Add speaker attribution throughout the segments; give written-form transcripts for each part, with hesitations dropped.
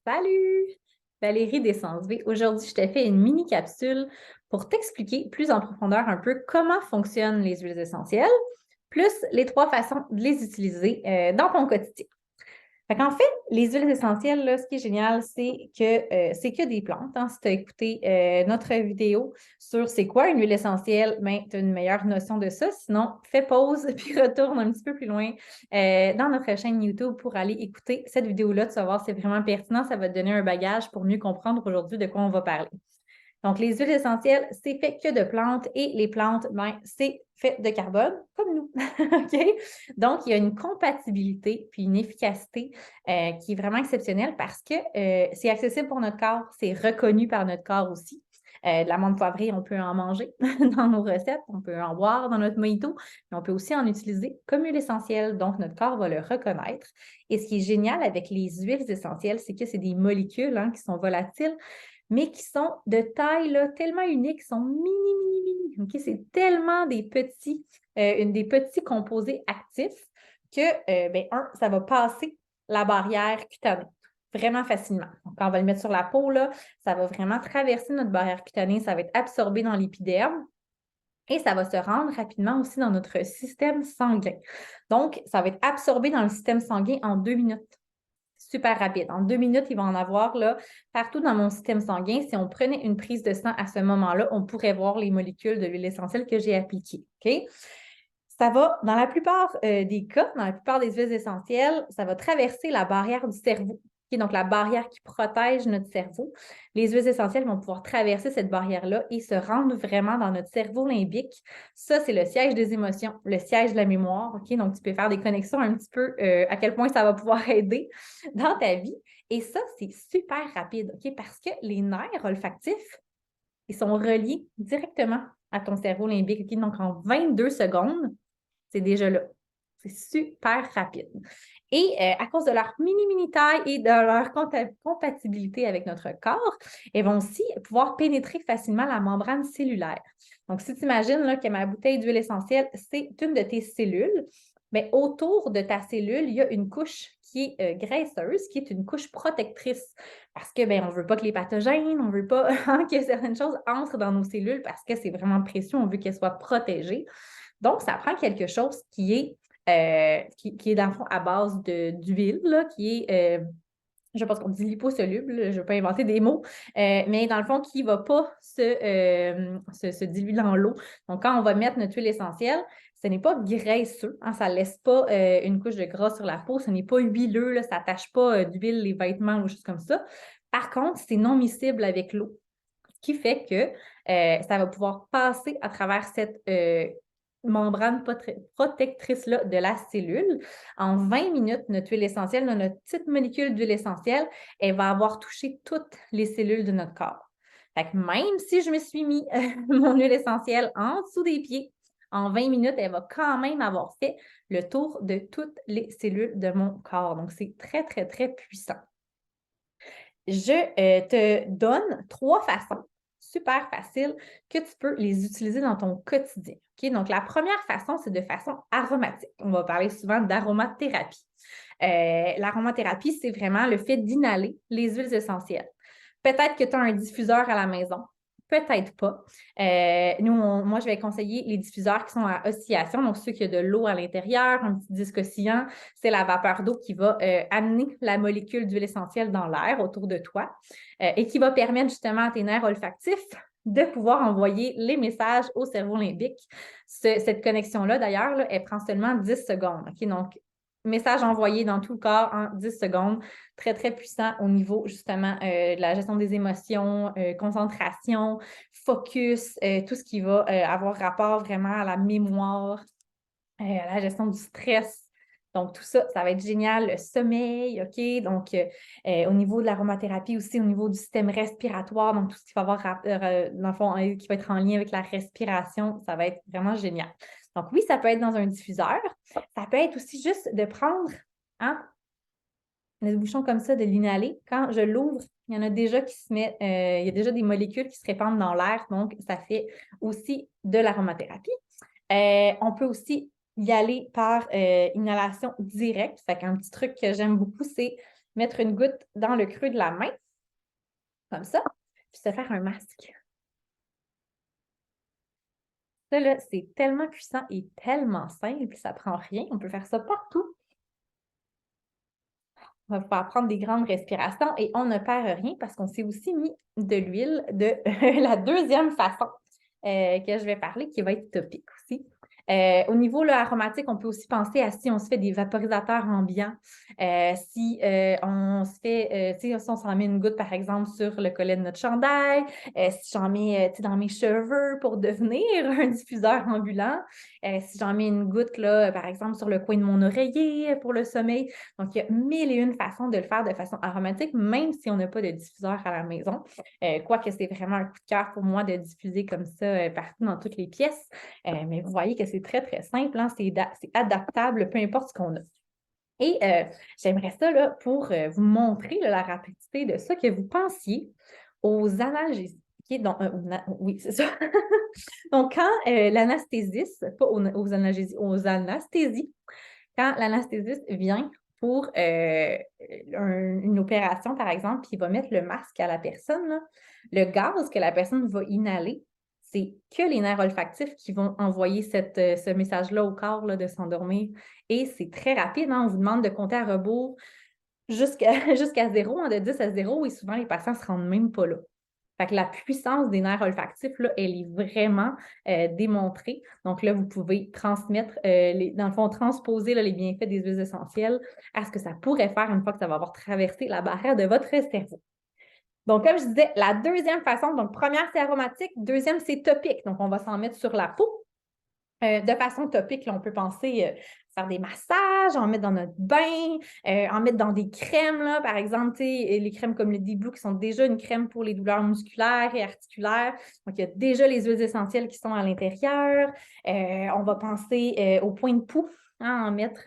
Speaker 1: Salut! Valérie d'Essence V. Aujourd'hui, je te fais une mini capsule pour t'expliquer plus en profondeur un peu comment fonctionnent les huiles essentielles, plus les trois façons de les utiliser dans ton quotidien. En fait, les huiles essentielles, là, ce qui est génial, c'est que des plantes. Hein. Si tu as écouté notre vidéo sur c'est quoi une huile essentielle, ben, tu as une meilleure notion de ça. Sinon, fais pause puis retourne un petit peu plus loin dans notre chaîne YouTube pour aller écouter cette vidéo-là. Tu vas voir, c'est vraiment pertinent. Ça va te donner un bagage pour mieux comprendre aujourd'hui de quoi on va parler. Donc, les huiles essentielles, c'est fait que de plantes et les plantes, ben, c'est fait de carbone, comme nous. OK? Donc, il y a une compatibilité puis une efficacité qui est vraiment exceptionnelle parce que c'est accessible pour notre corps, c'est reconnu par notre corps aussi. De l'amande poivrée, on peut en manger dans nos recettes, on peut en boire dans notre mojito, mais on peut aussi en utiliser comme huile essentielle. Donc, notre corps va le reconnaître. Et ce qui est génial avec les huiles essentielles, c'est que c'est des molécules qui sont volatiles mais qui sont de taille là, tellement unique, qui sont mini, mini, mini. Okay? C'est tellement des petits composés actifs que, ça va passer la barrière cutanée vraiment facilement. Donc, quand on va le mettre sur la peau, là, ça va vraiment traverser notre barrière cutanée, ça va être absorbé dans l'épiderme. Et ça va se rendre rapidement aussi dans notre système sanguin. Donc, ça va être absorbé dans le système sanguin en 2 minutes super rapide. En 2 minutes, il va en avoir là, partout dans mon système sanguin. Si on prenait une prise de sang à ce moment-là, on pourrait voir les molécules de l'huile essentielle que j'ai appliquées. OK? Ça va, dans la plupart des cas, dans la plupart des huiles essentielles, ça va traverser la barrière du cerveau. Okay? Donc, la barrière qui protège notre cerveau. Les huiles essentielles vont pouvoir traverser cette barrière-là et se rendre vraiment dans notre cerveau limbique. Ça, c'est le siège des émotions, le siège de la mémoire. Okay? Donc, tu peux faire des connexions un petit peu à quel point ça va pouvoir aider dans ta vie. Et ça, c'est super rapide, OK? Parce que les nerfs olfactifs, ils sont reliés directement à ton cerveau limbique. Okay? Donc, en 22 secondes, c'est déjà là. C'est super rapide. Et à cause de leur mini taille et de leur compatibilité avec notre corps, elles vont aussi pouvoir pénétrer facilement la membrane cellulaire. Donc, si tu imagines que ma bouteille d'huile essentielle, c'est une de tes cellules, mais autour de ta cellule, il y a une couche qui est graisseuse, qui est une couche protectrice. Parce que on ne veut pas que les pathogènes, on ne veut pas que certaines choses entrent dans nos cellules parce que c'est vraiment précieux, on veut qu'elles soient protégées. Donc, ça prend quelque chose qui est dans le fond à base d'huile, qui est, je pense qu'on dit liposoluble, je ne vais pas inventer des mots, mais dans le fond, qui ne va pas se diluer dans l'eau. Donc, quand on va mettre notre huile essentielle, ce n'est pas graisseux, hein, ça ne laisse pas une couche de gras sur la peau, ce n'est pas huileux, là, ça n'attache pas d'huile les vêtements ou choses comme ça. Par contre, c'est non miscible avec l'eau, ce qui fait que ça va pouvoir passer à travers cette membrane protectrice-là de la cellule. En 20 minutes, notre huile essentielle, notre petite molécule d'huile essentielle, elle va avoir touché toutes les cellules de notre corps. Fait que même si je me suis mis mon huile essentielle en dessous des pieds, en 20 minutes, elle va quand même avoir fait le tour de toutes les cellules de mon corps. Donc, c'est très, très, très puissant. Je te donne 3 façons super faciles que tu peux les utiliser dans ton quotidien. Okay? Donc, la première façon, c'est de façon aromatique. On va parler souvent d'aromathérapie. L'aromathérapie, c'est vraiment le fait d'inhaler les huiles essentielles. Peut-être que tu as un diffuseur à la maison. Peut-être pas. Moi, je vais conseiller les diffuseurs qui sont à oscillation, donc ceux qui ont de l'eau à l'intérieur, un petit disque oscillant. C'est la vapeur d'eau qui va amener la molécule d'huile essentielle dans l'air autour de toi et qui va permettre justement à tes nerfs olfactifs de pouvoir envoyer les messages au cerveau limbique. Cette connexion-là, d'ailleurs, là, elle prend seulement 10 secondes. Okay? Donc, message envoyé dans tout le corps en 10 secondes. Très, très puissant au niveau justement de la gestion des émotions, concentration, focus, tout ce qui va avoir rapport vraiment à la mémoire, à la gestion du stress. Donc, tout ça, ça va être génial. Le sommeil, OK? Donc, au niveau de l'aromathérapie aussi, au niveau du système respiratoire, donc tout ce qui va avoir, dans le fond, qui va être en lien avec la respiration, ça va être vraiment génial. Donc, oui, ça peut être dans un diffuseur. Ça peut être aussi juste de prendre le bouchon comme ça, de l'inhaler. Quand je l'ouvre, il y en a déjà qui se mettent, il y a déjà des molécules qui se répandent dans l'air, donc ça fait aussi de l'aromathérapie. On peut aussi y aller par inhalation directe. Fait qu'un petit truc que j'aime beaucoup, c'est mettre une goutte dans le creux de la main, comme ça, puis se faire un masque. Ça, là, c'est tellement puissant et tellement simple, ça prend rien. On peut faire ça partout. On va pouvoir prendre des grandes respirations et on ne perd rien parce qu'on s'est aussi mis de l'huile de la deuxième façon que je vais parler, qui va être topique aussi. Au niveau là, aromatique, on peut aussi penser à si on se fait des vaporisateurs ambiants, si on se fait, si on s'en met une goutte, par exemple, sur le collet de notre chandail, si j'en mets dans mes cheveux pour devenir un diffuseur ambulant, si j'en mets une goutte, là, par exemple, sur le coin de mon oreiller pour le sommeil. Donc, il y a mille et une façons de le faire de façon aromatique, même si on n'a pas de diffuseur à la maison. Quoique c'est vraiment un coup de cœur pour moi de diffuser comme ça partout dans toutes les pièces. Mais vous voyez que c'est très, très simple, hein? C'est adaptable, peu importe ce qu'on a. Et j'aimerais ça là, pour vous montrer là, la rapidité de ça, que vous pensiez aux analgésies. Donc, oui, c'est ça. Donc, quand l'anesthésiste, pas aux analgésies, aux anesthésies, quand l'anesthésiste vient pour une opération, par exemple, puis il va mettre le masque à la personne, là, le gaz que la personne va inhaler, c'est que les nerfs olfactifs qui vont envoyer ce message-là au corps là, de s'endormir. Et c'est très rapide, hein? On vous demande de compter à rebours jusqu'à 0, hein, de 10 à 0, et souvent les patients ne se rendent même pas là. Fait que la puissance des nerfs olfactifs, là, elle est vraiment démontrée. Donc là, vous pouvez transmettre, dans le fond, transposer là, les bienfaits des huiles essentielles à ce que ça pourrait faire une fois que ça va avoir traversé la barrière de votre cerveau. Donc, comme je disais, la deuxième façon, donc première, c'est aromatique, deuxième, c'est topique. Donc, on va s'en mettre sur la peau. De façon topique, là, on peut penser faire des massages, en mettre dans notre bain, en mettre dans des crèmes, là, par exemple, les crèmes comme le D-Blue qui sont déjà une crème pour les douleurs musculaires et articulaires. Donc, il y a déjà les huiles essentielles qui sont à l'intérieur. On va penser aux points de poux, hein, en mettre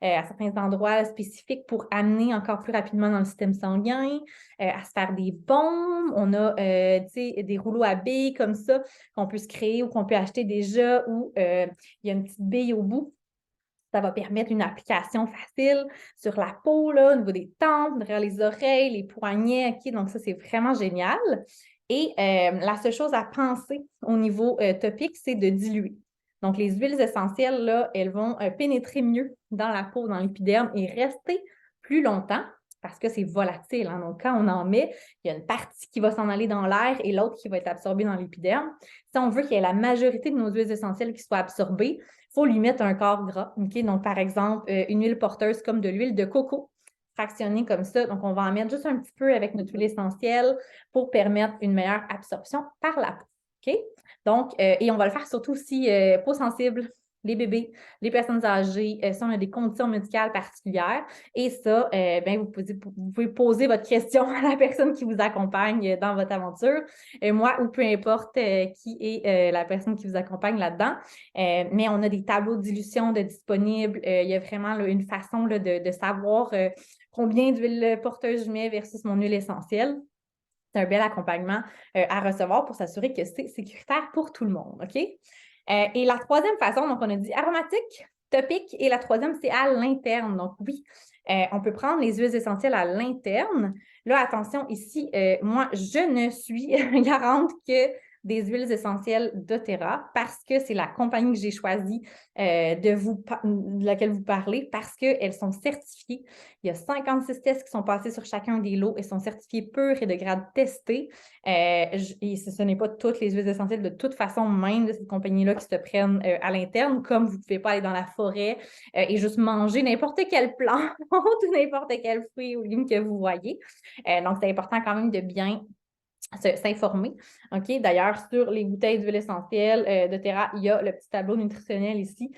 Speaker 1: à certains endroits spécifiques pour amener encore plus rapidement dans le système sanguin, à se faire des bombes. On a des rouleaux à billes comme ça qu'on peut se créer ou qu'on peut acheter déjà où il y a une petite bille au bout. Ça va permettre une application facile sur la peau, là, au niveau des tempes, derrière les oreilles, les poignets. OK? Donc, ça, c'est vraiment génial. Et la seule chose à penser au niveau topique, c'est de diluer. Donc, les huiles essentielles, là, elles vont pénétrer mieux dans la peau, dans l'épiderme et rester plus longtemps parce que c'est volatile, hein? Donc, quand on en met, il y a une partie qui va s'en aller dans l'air et l'autre qui va être absorbée dans l'épiderme. Si on veut qu'il y ait la majorité de nos huiles essentielles qui soient absorbées, il faut lui mettre un corps gras. OK? Donc, par exemple, une huile porteuse comme de l'huile de coco, fractionnée comme ça. Donc, on va en mettre juste un petit peu avec notre huile essentielle pour permettre une meilleure absorption par la peau. OK? Donc, et on va le faire surtout si peau sensible, les bébés, les personnes âgées, si on a des conditions médicales particulières. Et ça, ben, vous pouvez poser votre question à la personne qui vous accompagne dans votre aventure, moi ou peu importe qui est la personne qui vous accompagne là-dedans. Mais on a des tableaux de dilution de disponibles. Il y a vraiment là, une façon là, de savoir combien d'huile porteuse je mets versus mon huile essentielle. C'est un bel accompagnement à recevoir pour s'assurer que c'est sécuritaire pour tout le monde. OK? Et la troisième façon, donc on a dit aromatique, topique, et la troisième, c'est à l'interne. Donc oui, on peut prendre les huiles essentielles à l'interne. Là, attention, ici, moi, je ne suis garante que des huiles essentielles doTERRA parce que c'est la compagnie que j'ai choisie de laquelle vous parlez parce qu'elles sont certifiées. Il y a 56 tests qui sont passés sur chacun des lots et sont certifiés purs et de grade testé. Et ce n'est pas toutes les huiles essentielles de toute façon, même de cette compagnie-là, qui se prennent à l'interne, comme vous ne pouvez pas aller dans la forêt et juste manger n'importe quelle plante ou n'importe quel fruit ou légume que vous voyez. Donc, c'est important quand même de bien s'informer. OK? D'ailleurs, sur les bouteilles d'huile essentielle doTERRA, il y a le petit tableau nutritionnel ici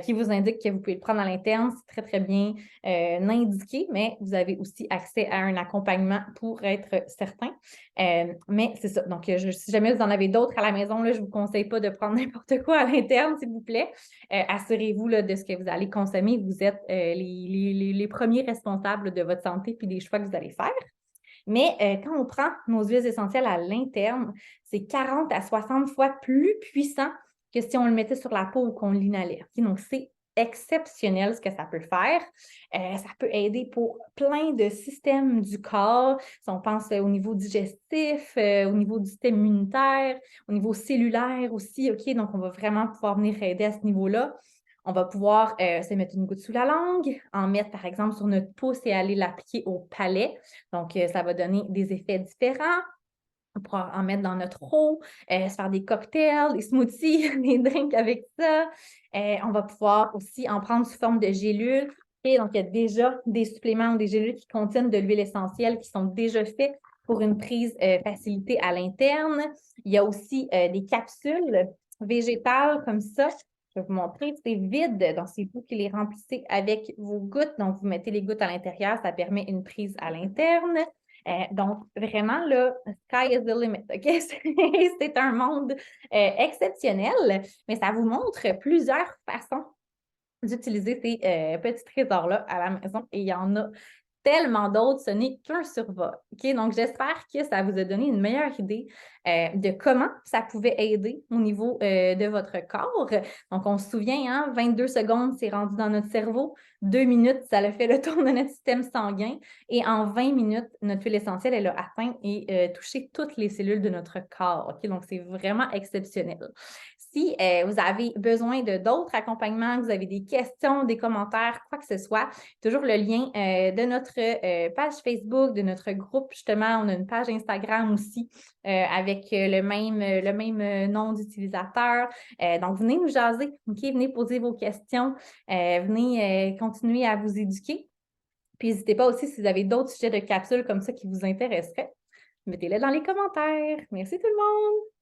Speaker 1: qui vous indique que vous pouvez le prendre à l'interne. C'est très, très bien indiqué, mais vous avez aussi accès à un accompagnement pour être certain. Mais c'est ça. Donc, si jamais vous en avez d'autres à la maison, là, je ne vous conseille pas de prendre n'importe quoi à l'interne, s'il vous plaît. Assurez-vous là, de ce que vous allez consommer. Vous êtes les premiers responsables de votre santé et des choix que vous allez faire. Mais quand on prend nos huiles essentielles à l'interne, c'est 40 à 60 fois plus puissant que si on le mettait sur la peau ou qu'on l'inhalait. Okay? Donc, c'est exceptionnel ce que ça peut faire. Ça peut aider pour plein de systèmes du corps. Si on pense au niveau digestif, au niveau du système immunitaire, au niveau cellulaire aussi, OK? Donc, on va vraiment pouvoir venir aider à ce niveau-là. On va pouvoir se mettre une goutte sous la langue, en mettre par exemple sur notre pouce et aller l'appliquer au palais. Donc, ça va donner des effets différents. On pourra en mettre dans notre eau, se faire des cocktails, des smoothies, des drinks avec ça. On va pouvoir aussi en prendre sous forme de gélules. Et donc, il y a déjà des suppléments ou des gélules qui contiennent de l'huile essentielle qui sont déjà faits pour une prise facilitée à l'interne. Il y a aussi des capsules végétales comme ça. Je vais vous montrer, c'est vide, donc c'est vous qui les remplissez avec vos gouttes. Donc, vous mettez les gouttes à l'intérieur, ça permet une prise à l'interne. Donc, vraiment, là, sky is the limit, OK? C'est un monde exceptionnel, mais ça vous montre plusieurs façons d'utiliser ces petits trésors-là à la maison et il y en a tellement d'autres, ce n'est qu'un survol. OK? Donc, j'espère que ça vous a donné une meilleure idée de comment ça pouvait aider au niveau de votre corps. Donc, on se souvient, hein, 22 secondes, c'est rendu dans notre cerveau. 2 minutes, ça a fait le tour de notre système sanguin. Et en 20 minutes, notre huile essentielle, elle a atteint et touché toutes les cellules de notre corps. OK? Donc, c'est vraiment exceptionnel. Si vous avez besoin de d'autres accompagnements, vous avez des questions, des commentaires, quoi que ce soit, toujours le lien de notre page Facebook, de notre groupe, justement. On a une page Instagram aussi avec le même nom d'utilisateur. Donc, venez nous jaser, OK? Venez poser vos questions, venez continuer à vous éduquer. Puis, n'hésitez pas aussi si vous avez d'autres sujets de capsules comme ça qui vous intéresseraient. Mettez-les dans les commentaires. Merci tout le monde!